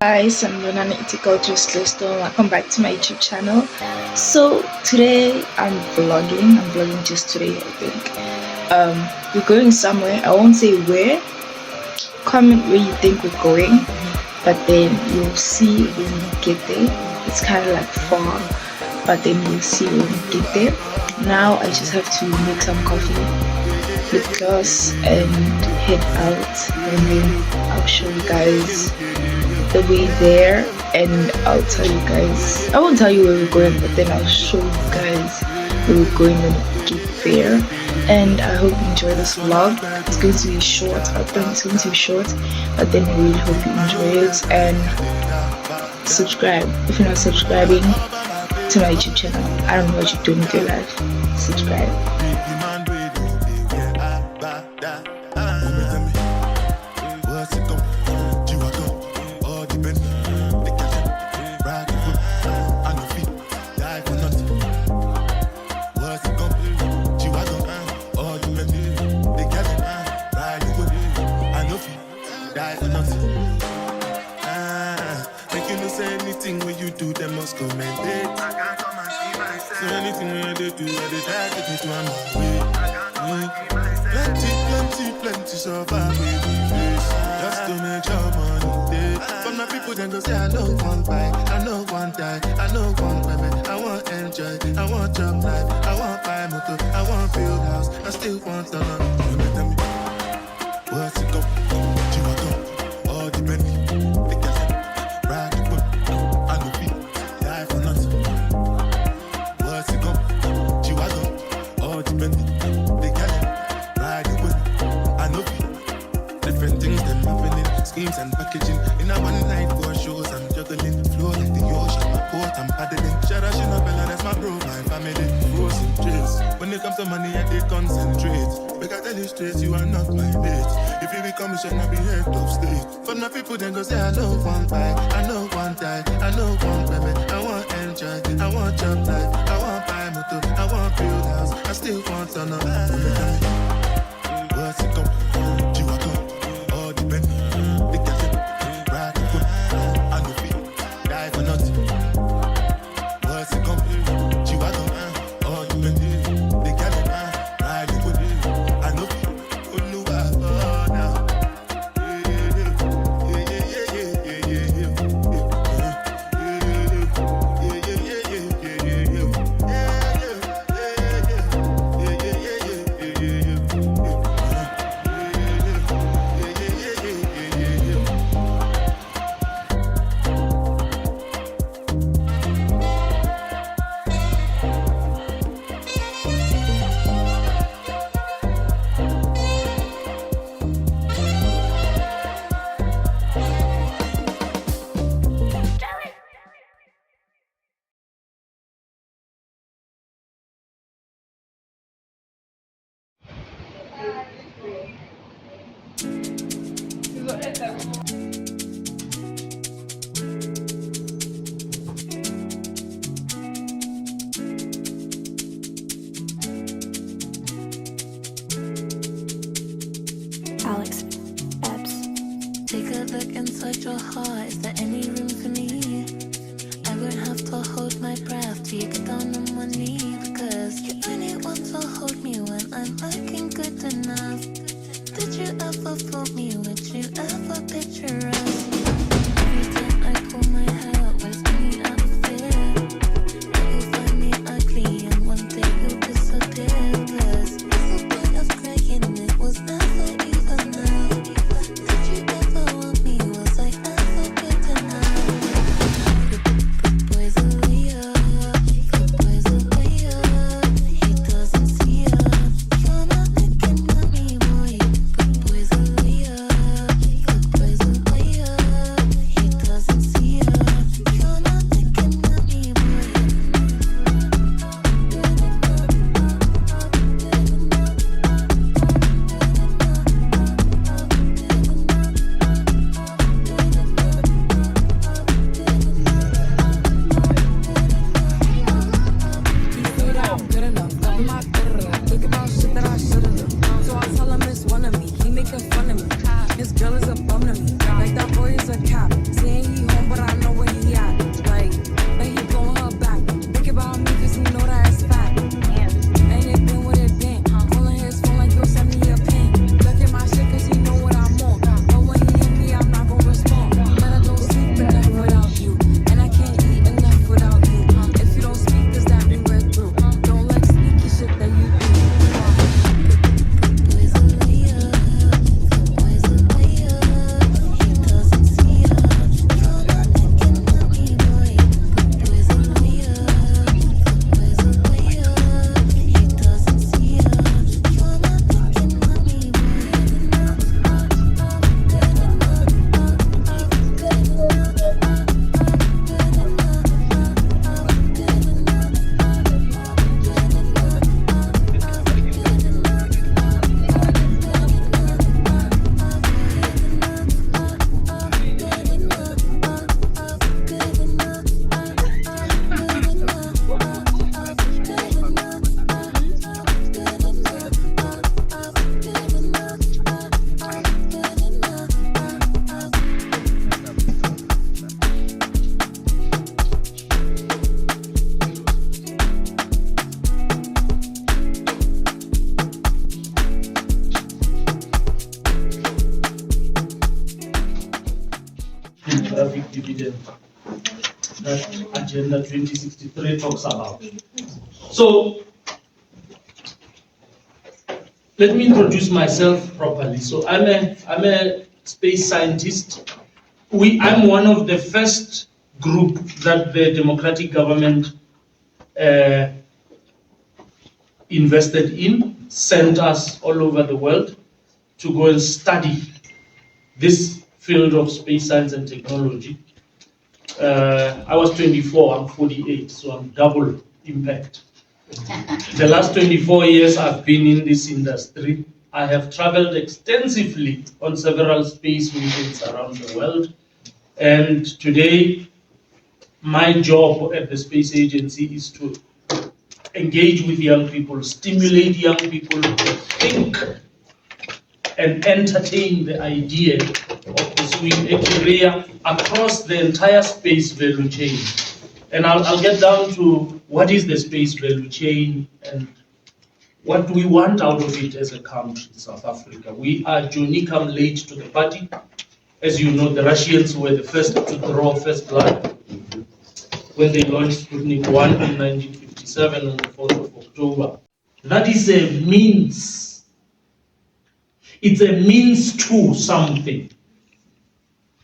Hi, sanibonani, it's justglesto. Welcome back to my YouTube channel. So today I'm vlogging just today, I think. We're going somewhere. I won't say where. Comment where you think we're going, but then you'll see when we get there. It's kind of like far, but then you'll see when we get there. Now I just have to make some coffee, lip gloss, and head out, and then I'll show you guys the way there, and I'll tell you guys, I won't tell you where we're going, but then I'll show you guys where we're going when we get there. And I hope you enjoy this vlog. It's going to be short. I think it's going to be short, but then I really hope you enjoy it. And subscribe if you're not subscribing to my YouTube channel. I don't know what you're doing with your life. Subscribe. Anything when you do, they must commend it. I can't come and see myself. So anything when they do, they try to get to my way. Plenty so far with the face. Just to make your money. From my people, then go say, I know one buy, I know one die, I know one women. I want enjoy, I want job life, I want buy motor, I want build house, I still want to learn. You know, tell me, what's it go? You want go? All the money. And packaging in a one night for shows. I'm juggling the flow like the ocean. My port, I'm paddling. Shout out, Bella, that's my bro, my family. Frozen drinks. When it comes to money, I did concentrate. But I tell you straight, you are not my mate. If you become a shall be head of state. For my people, then go say, I know one buy, I know one die, I know one women. I want enjoy, I want job life, I want buy motor, I want build house, I still want to know. What's it come? You are come, all the penny. Alex, Babs. Take a look inside your heart. Is there any room for me? I won't have to hold my breath till you get down on one knee. Because you only want to hold me when I'm looking good enough. Did you ever fool me? Would you ever picture us? Every time I pull my hair out, was me out of fear. You'll find me ugly and one day you'll disappear. Cause what's the point of crying? It was never even now. Did you ever want me? Was I ever good enough? Good boy's a liar. Good boy's a liar. He doesn't see ya. You're not looking at me, boy. Good boy's a liar. Good boy's a liar. He doesn't see ya. You're not looking at me, boy. His girl is a bum to me. Like that boy is a cop. Saying he home evident that Agenda 2063 talks about. So, let me introduce myself properly. So I'm a space scientist. I'm one of the first group that the democratic government invested in, sent us all over the world to go and study this field of space science and technology. I was 24, I'm 48, so I'm double impact. The last 24 years I've been in this industry. I have traveled extensively on several space missions around the world. And today, my job at the Space Agency is to engage with young people, stimulate young people to think and entertain the idea of pursuing a career across the entire space value chain. And I'll get down to what is the space value chain and what do we want out of it as a country, South Africa. We are Johnny come late to the party. As you know, the Russians were the first to draw first blood when they launched Sputnik 1 in 1957 on the 4th of October. That is a means. It's a means to something.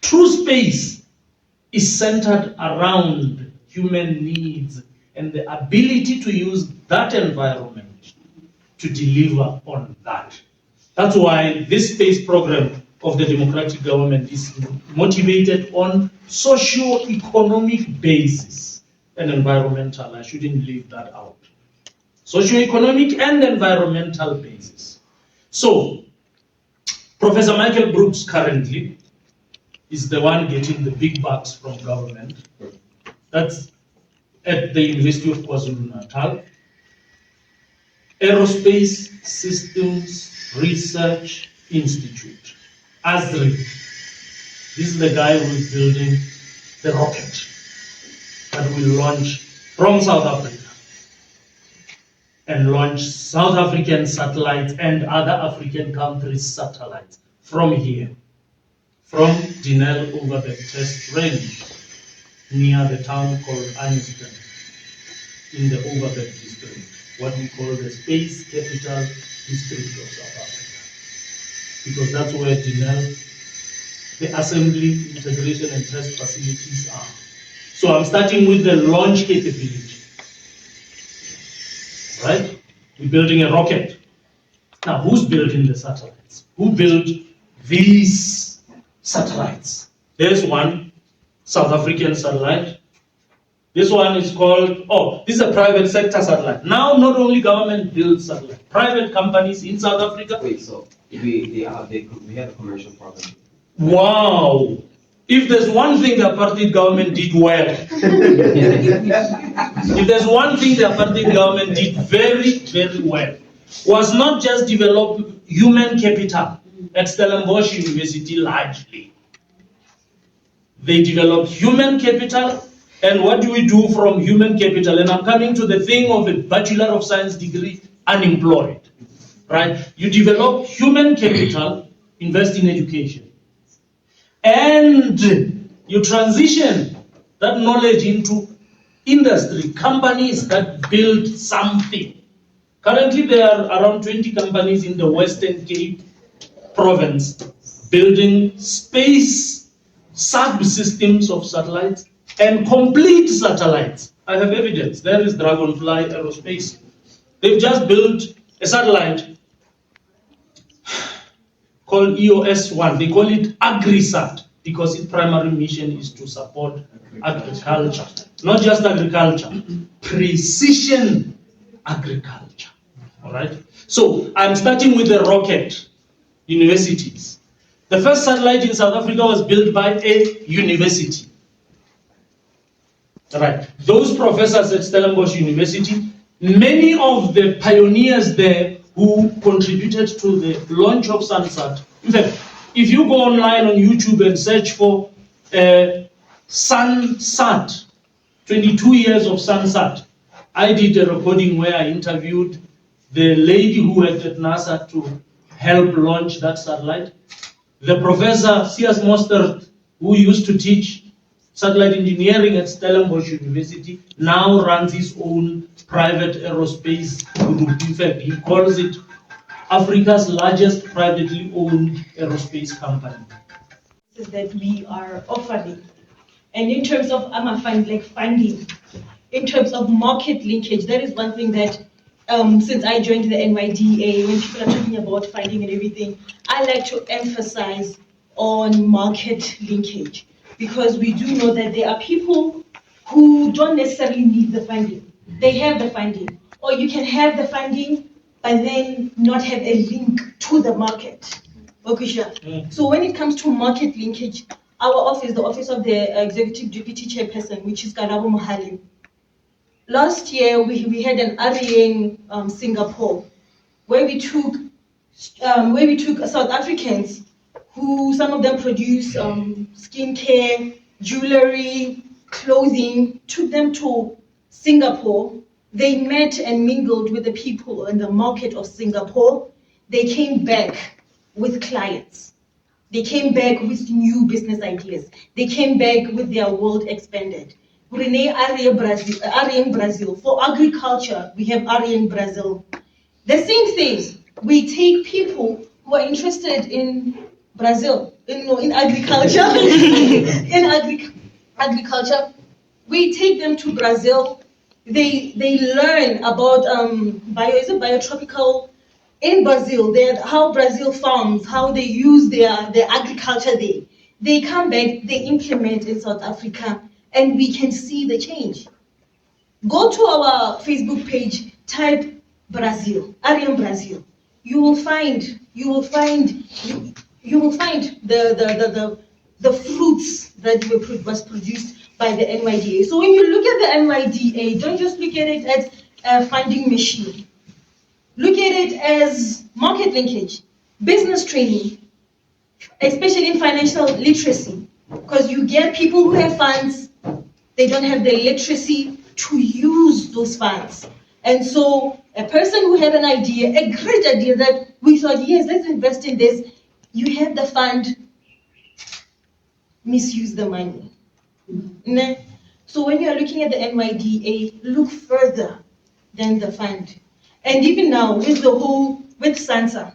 True space is centered around human needs and the ability to use that environment to deliver on that. That's why this space program of the democratic government is motivated on socio-economic basis and environmental. I shouldn't leave that out. Socio-economic and environmental basis. So, Professor Michael Brooks currently is the one getting the big bucks from government. That's at the University of KwaZulu-Natal. Aerospace Systems Research Institute, ASRI. This is the guy who is building the rocket that will launch from South Africa and launch South African satellites and other African countries' satellites from here, from Dinel over the test range near the town called Anniston in the Overberg district, what we call the Space Capital District of South Africa. Because that's where Dinel, the assembly, integration and test facilities are. So I'm starting with the launch capability. Right? We're building a rocket. Now, who's building the satellites? Who built these satellites? There's one, South African satellite. This one is called, this is a private sector satellite. Now, not only government builds satellites, private companies in South Africa. Wait, so we have a commercial program. Wow! If there's one thing the apartheid government did well, if there's one thing the apartheid government did very, very well, was not just develop human capital at Stellenbosch University largely. They developed human capital, and what do we do from human capital? And I'm coming to the thing of a Bachelor of Science degree unemployed, right? You develop human capital, invest in education. And you transition that knowledge into industry, companies that build something. Currently, there are around 20 companies in the Western Cape province building space subsystems of satellites and complete satellites. I have evidence. There is Dragonfly Aerospace. They've just built a satellite called EOS-1. They call it AgriSat because its primary mission is to support agriculture. Not just agriculture, precision agriculture. All right? So I'm starting with the rocket universities. The first satellite in South Africa was built by a university. All right? Those professors at Stellenbosch University, many of the pioneers there who contributed to the launch of SANSA. In fact, if you go online on YouTube and search for SANSAT, 22 years of SANSAT, I did a recording where I interviewed the lady who worked at NASA to help launch that satellite. The professor, C.S. Mostert, who used to teach Satellite engineering at Stellenbosch University now runs his own private aerospace group. In fact, he calls it Africa's largest privately owned aerospace company. That we are offering. And in terms of funding, in terms of market linkage, that is one thing that since I joined the NYDA, when people are talking about funding and everything, I like to emphasize on market linkage, because we do know that there are people who don't necessarily need the funding. They have the funding, or you can have the funding but then not have a link to the market. Okay, sure. So when it comes to market linkage, our office, the office of the Executive Deputy Chairperson, which is Karabo Mohali, last year we had an REN Singapore, where we took South Africans who, some of them produce skincare, jewelry, clothing, took them to Singapore. They met and mingled with the people in the market of Singapore. They came back with clients. They came back with new business ideas. They came back with their world expanded. Rene REN Brazil. For agriculture, we have REN Brazil. The same thing. We take people who are interested in Brazil, in agriculture, agriculture. We take them to Brazil. They learn about biotropical in Brazil, how Brazil farms, how they use their agriculture there. They come back, they implement in South Africa, and we can see the change. Go to our Facebook page, type Brazil, REN Brazil. You will find the fruits that was produced by the NYDA. So when you look at the NYDA, don't just look at it as a funding machine. Look at it as market linkage, business training, especially in financial literacy, because you get people who have funds, they don't have the literacy to use those funds. And so a person who had an idea, a great idea that we thought, yes, let's invest in this, you have the fund, misuse the money. So when you are looking at the NYDA, look further than the fund. And even now, with SANSA,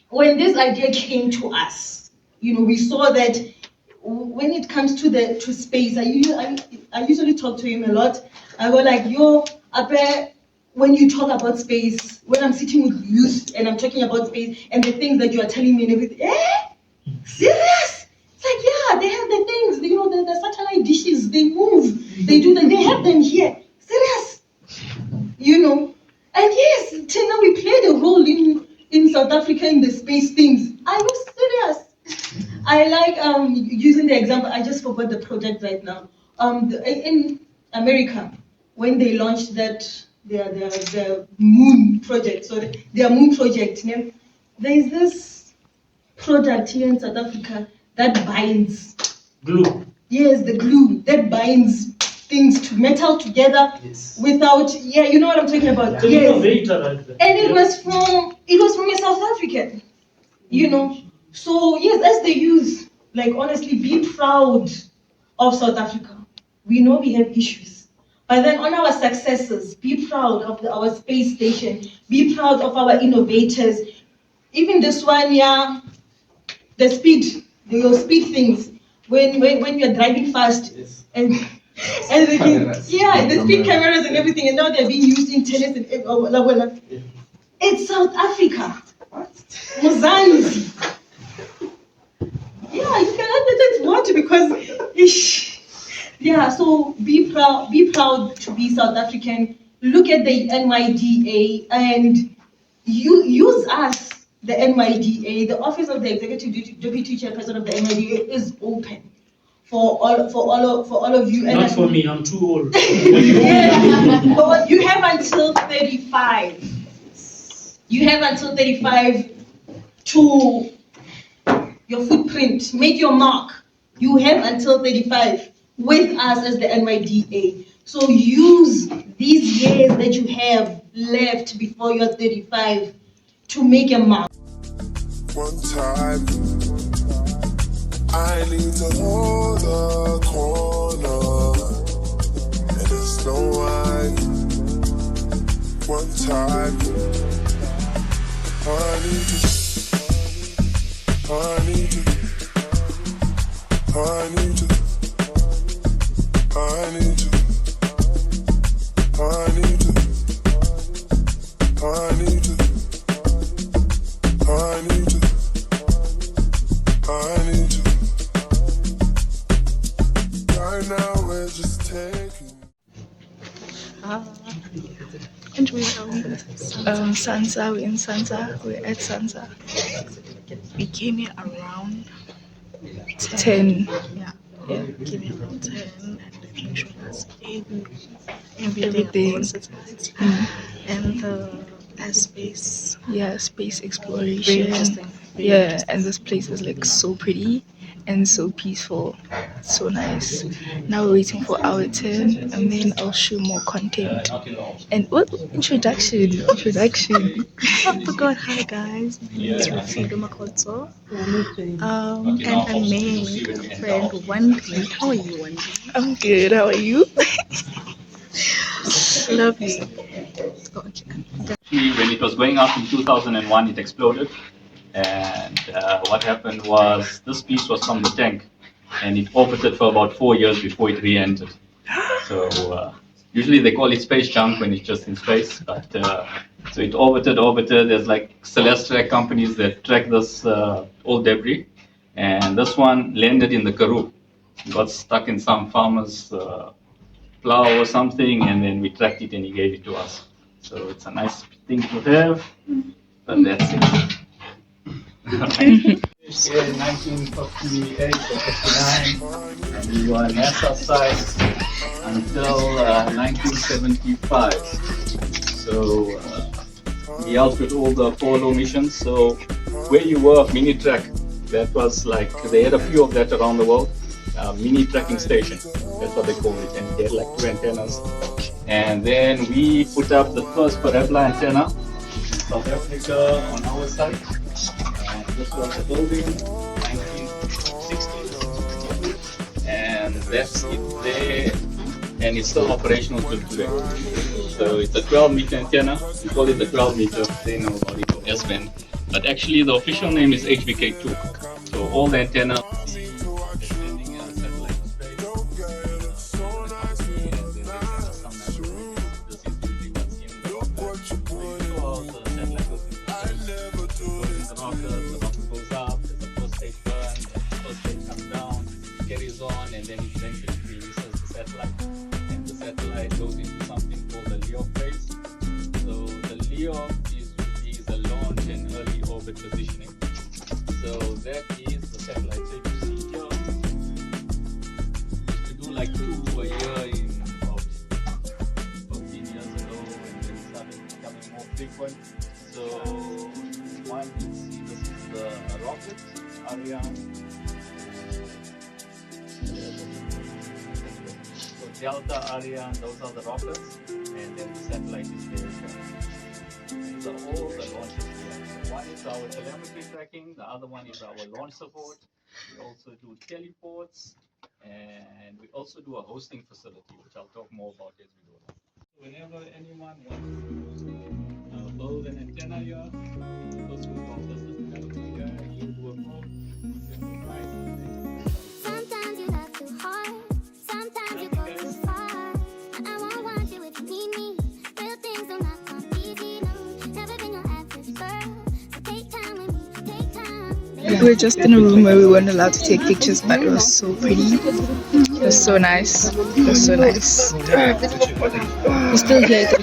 when this idea came to us, we saw that when it comes to space, I usually talk to him a lot. I go like, when you talk about space, when I'm sitting with youth and I'm talking about space and the things that you are telling me and everything, serious? It's like, yeah, they have the things, the satellite dishes, they move, they do them, they have them here. Serious, and yes, till now we played a role in South Africa in the space things. Are you serious? I like using the example. I just forgot the project right now. In America, when they launched their moon project, their moon project, there is this product here in South Africa that binds glue. Yes, the glue that binds things to metal together without, you know what I'm talking about. It's an innovator right there. And it was from a South African, So yes, as the youth, honestly, be proud of South Africa. We know we have issues, but then on our successes, be proud of our space station. Be proud of our innovators. Even this one, the speed things. When you're driving fast and the speed cameras and everything, and now they're being used in tennis and It's South Africa. Mozambique. Yeah, you can admit what because so be proud to be South African. Look at the NYDA and use us. The NYDA, the Office of the Executive Deputy Chairperson of the NYDA is open for all of you. Not for me, I'm too old. But you have until 35. You have until 35 to your footprint, make your mark. You have until 35 with us as the NYDA. So use these years that you have left before you're 35 to make a mark. One time, I need to hold a corner, and it's no wine. One time, I need you, I need you, I need you, I need you, I need you, I need you, I need you, I need you. Right now we're just taking. And we're SANSA. We're in SANSA. We're at SANSA. We came here around 10. Yeah, Yeah. we came here around 10 and they showed us everything about satellites and the space. Yeah, space Very exploration. interesting. Very Yeah, interesting. and this place is like so pretty and so peaceful. So nice. Now we're waiting for our turn, and then I'll show more content. And what introduction? I forgot. Hi guys, my name is Raffido Makotso. And I made a friend Wendy. How are you, Wendy? I'm good. How are you? Lovely. Oh, okay. When it was going up in 2001, it exploded. And what happened was this piece was from the tank, and it orbited for about 4 years before it re-entered. So usually they call it space junk when it's just in space. But so it orbited. There's like celestial companies that track this old debris, and this one landed in the Karoo. It got stuck in some farmer's plow or something, and then we tracked it and he gave it to us. So it's a nice thing to have, but that's it. In 1958 or 59, and we were on NASA site until 1975. So we helped with all the Apollo missions. So where you were, mini track, that was like, they had a few of that around the world. Mini tracking station, that's what they call it, and they had like 2 antennas. And then we put up the first parabola antenna in South Africa on our side. And this was the building, 1960s. And that's it there, and it's still operational till today. So it's a 12-meter antenna. We call it the 12-meter. They know about it, S-band. But actually the official name is HBK2. So all the antenna and then eventually releases the satellite, and the satellite goes into something called the LEO phase. So the LEO is the launch and early orbit positioning. So that is the satellite. So if you see here, used to do like 2 a year in about 15 years ago, and then it started becoming more frequent. So one, you see this is the rocket, Ariane. So Delta, Ariane, those are the rockets, and then the satellite is there. These are all the launches here. So one is our telemetry tracking, the other one is our launch support. We also do teleports, and we also do a hosting facility, which I'll talk more about as we go along. Whenever anyone wants to build an antenna here, first we call this the telemetry here, you do a call, Sometimes you laugh too hard, sometimes you go too far. I won't want you if you need me. Real things do not come easy, no. Never been your average girl, so take time with me, take time. We were just in a room where we weren't allowed to take pictures, but it was so pretty. It was so nice. It was so nice. We're still here at the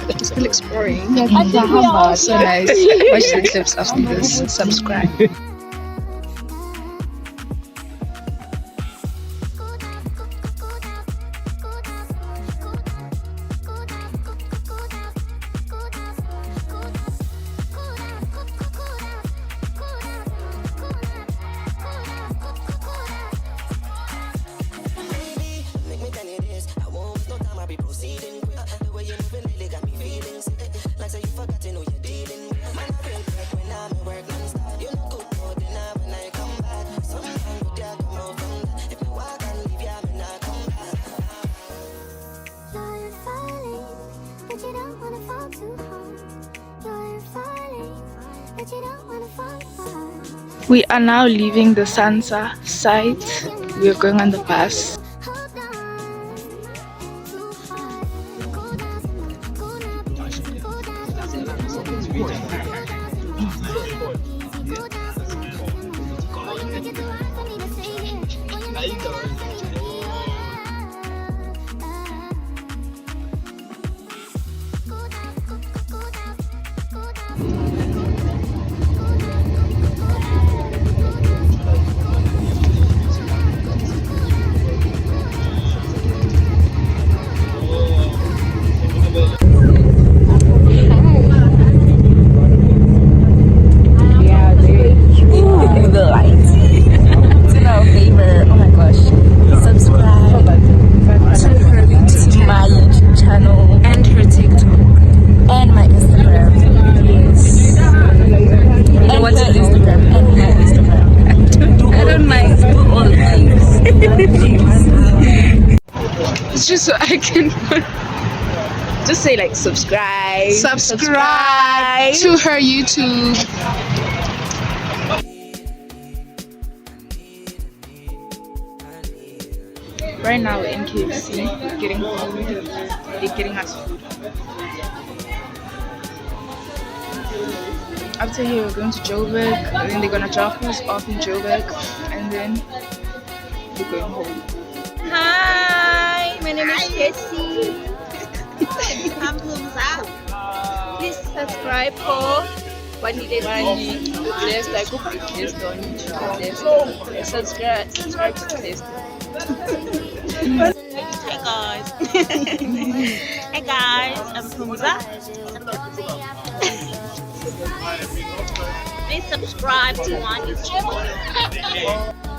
We're still exploring. So nice. Watch the clips after this. Subscribe. We are now leaving the SANSA site. We are going on the bus. The lights. It's in our favor. Oh my gosh. Subscribe to my YouTube channel and her TikTok and my Instagram. Yes. And what's your Instagram? And my Instagram. I don't mind. Do all the things. It's just so I can just say like subscribe. Subscribe to her YouTube. Right now we're in KFC, getting food. They're getting us food. After here we're going to Joburg, and then they're gonna drop us off in Joburg, and then we're going home. Hi, my name is Casey. I'm Hamza. Please subscribe for NYDA. Subscribe to Glesto. Hey guys. Hey guys, I'm Hamza. Please subscribe to my YouTube.